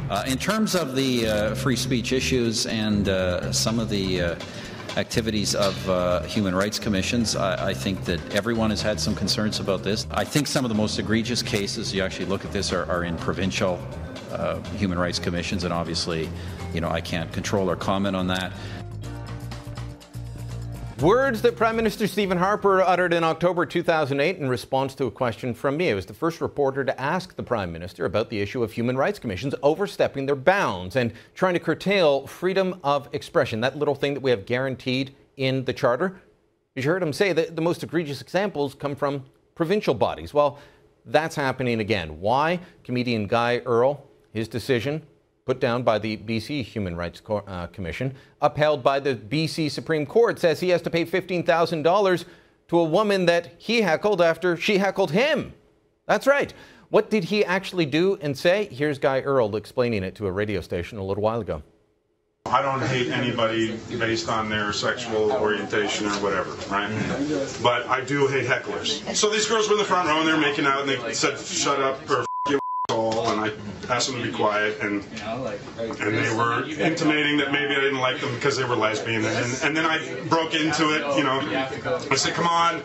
In terms of the free speech issues and some of the activities of human rights commissions, I think that everyone has had some concerns about this. I think some of the most egregious cases, you actually look at this, are in provincial human rights commissions, and obviously, I can't control or comment on that. Words that Prime Minister Stephen Harper uttered in October 2008 in response to a question from me. I was the first reporter to ask the Prime Minister about the issue of human rights commissions overstepping their bounds and trying to curtail freedom of expression, that little thing that we have guaranteed in the Charter. You heard him say that the most egregious examples come from provincial bodies. Well, that's happening again. Why? Comedian Guy Earle, his decision put down by the BC Human Rights Commission, upheld by the BC Supreme Court, says he has to pay $15,000 to a woman that he heckled after she heckled him. That's right. What did he actually do and say? Here's Guy Earle explaining it to a radio station a little while ago. I don't hate anybody based on their sexual orientation or whatever, right? But I do hate hecklers. So these girls were in the front row and they were making out and they said, "Shut up," or "F you, asshole," and I asked them to be quiet, and they were intimating that maybe I didn't like them because they were lesbian, and then I broke into it, I said, "Come on,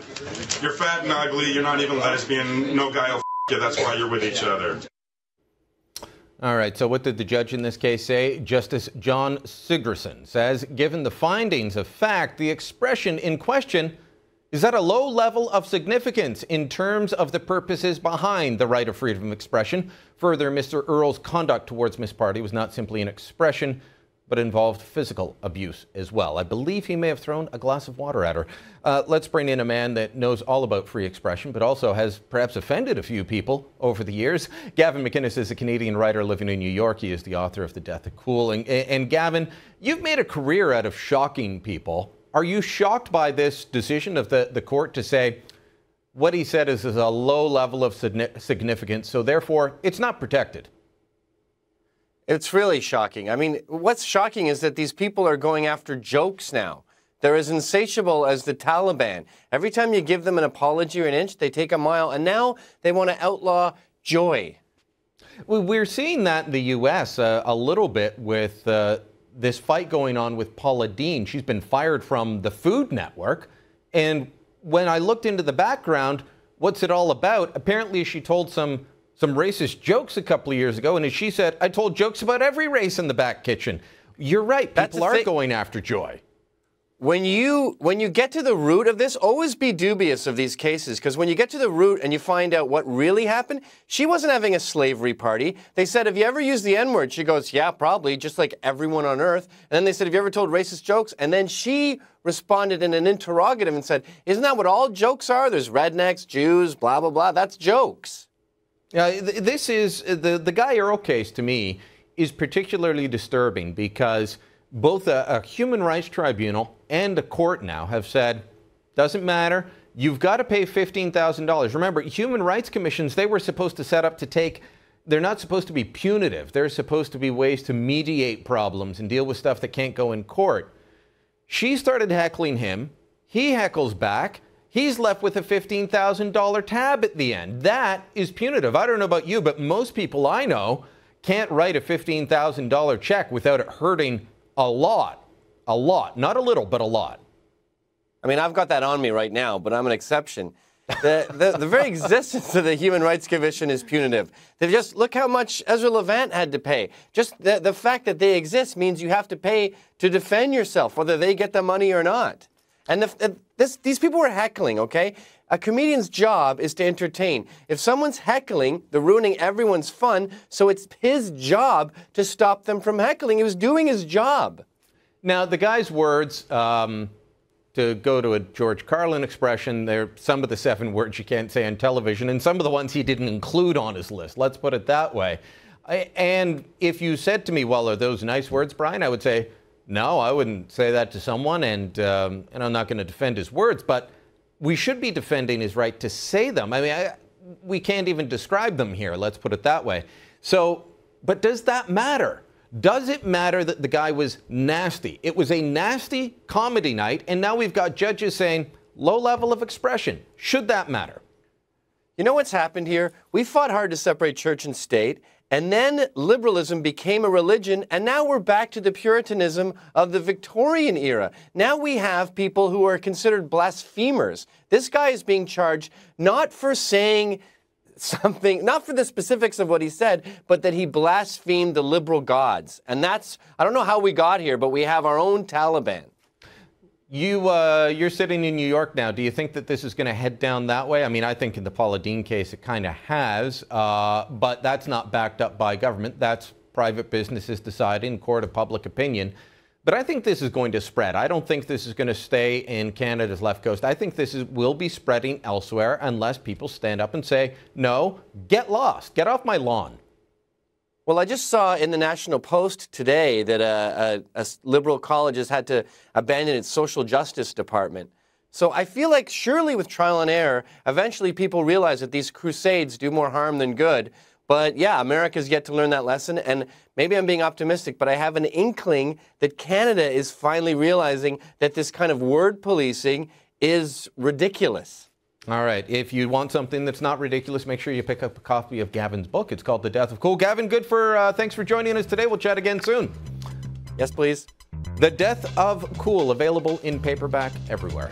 you're fat and ugly, you're not even lesbian, no guy will f you, that's why you're with each other." All right, so what did the judge in this case say? Justice John Sigerson says, given the findings of fact, the expression in question is at a low level of significance in terms of the purposes behind the right of freedom of expression. Further, Mr. Earle's conduct towards Miss Party was not simply an expression, but involved physical abuse as well. I believe he may have thrown a glass of water at her. Let's bring in a man that knows all about free expression, but also has perhaps offended a few people over the years. Gavin McInnes is a Canadian writer living in New York. He is the author of The Death of Cool. And Gavin, you've made a career out of shocking people. Are you shocked by this decision of the court to say what he said is a low level of significance, so therefore it's not protected? It's really shocking. I mean, what's shocking is that these people are going after jokes now. They're as insatiable as the Taliban. Every time you give them an apology or an inch, they take a mile, and now they want to outlaw joy. Well, we're seeing that in the U.S. A little bit with this fight going on with Paula Deen. She's been fired from the Food Network. And when I looked into the background, what's it all about? Apparently she told some racist jokes a couple of years ago. And as she said, I told jokes about every race in the back kitchen. You're right. People are going after joy. When you get to the root of this, always be dubious of these cases, because when you get to the root and you find out what really happened, she wasn't having a slavery party. They said, "Have you ever used the N-word?" She goes, "Yeah, probably, just like everyone on earth." And then they said, "Have you ever told racist jokes?" And then she responded in an interrogative and said, "Isn't that what all jokes are? There's rednecks, Jews, blah, blah, blah. That's jokes." This is, the Guy Earle case to me is particularly disturbing because both a human rights tribunal and a court now have said, doesn't matter, you've got to pay $15,000. Remember, human rights commissions, they were supposed to set up to they're not supposed to be punitive. They're supposed to be ways to mediate problems and deal with stuff that can't go in court. She started heckling him. He heckles back. He's left with a $15,000 tab at the end. That is punitive. I don't know about you, but most people I know can't write a $15,000 check without it hurting a lot. A lot. Not a little, but a lot. I mean, I've got that on me right now, but I'm an exception. The very existence of the Human Rights Commission is punitive. They just look how much Ezra Levant had to pay. Just the fact that they exist means you have to pay to defend yourself, whether they get the money or not. And these people were heckling, okay? A comedian's job is to entertain. If someone's heckling, they're ruining everyone's fun, so it's his job to stop them from heckling. He was doing his job. Now, the guy's words, to go to a George Carlin expression, they're some of the 7 words you can't say on television, and some of the ones he didn't include on his list. Let's put it that way. And if you said to me, well, are those nice words, Brian? I would say, no, I wouldn't say that to someone, and I'm not going to defend his words, but we should be defending his right to say them. I mean, we can't even describe them here, let's put it that way. So, but does that matter? Does it matter that the guy was nasty? It was a nasty comedy night, and now we've got judges saying low level of expression. Should that matter? You know what's happened here? We fought hard to separate church and state, And then liberalism became a religion, and now we're back to the Puritanism of the Victorian era. Now we have people who are considered blasphemers. This guy is being charged not for saying something, not for the specifics of what he said, but that he blasphemed the liberal gods. And that's, I don't know how we got here, but we have our own Taliban. You're sitting in New York now. Do you think that this is going to head down that way? I mean, I think in the Paula Deen case it kind of has, but that's not backed up by government. That's private businesses deciding, court of public opinion. But I think this is going to spread. I don't think this is going to stay in Canada's left coast. I think this will be spreading elsewhere unless people stand up and say, no, get lost, get off my lawn. Well, I just saw in the National Post today that a liberal college has had to abandon its social justice department. So I feel like surely with trial and error, eventually people realize that these crusades do more harm than good. But yeah, America's yet to learn that lesson. And maybe I'm being optimistic, but I have an inkling that Canada is finally realizing that this kind of word policing is ridiculous. All right. If you want something that's not ridiculous, make sure you pick up a copy of Gavin's book. It's called The Death of Cool. Gavin, thanks for joining us today. We'll chat again soon. Yes, please. The Death of Cool, available in paperback everywhere.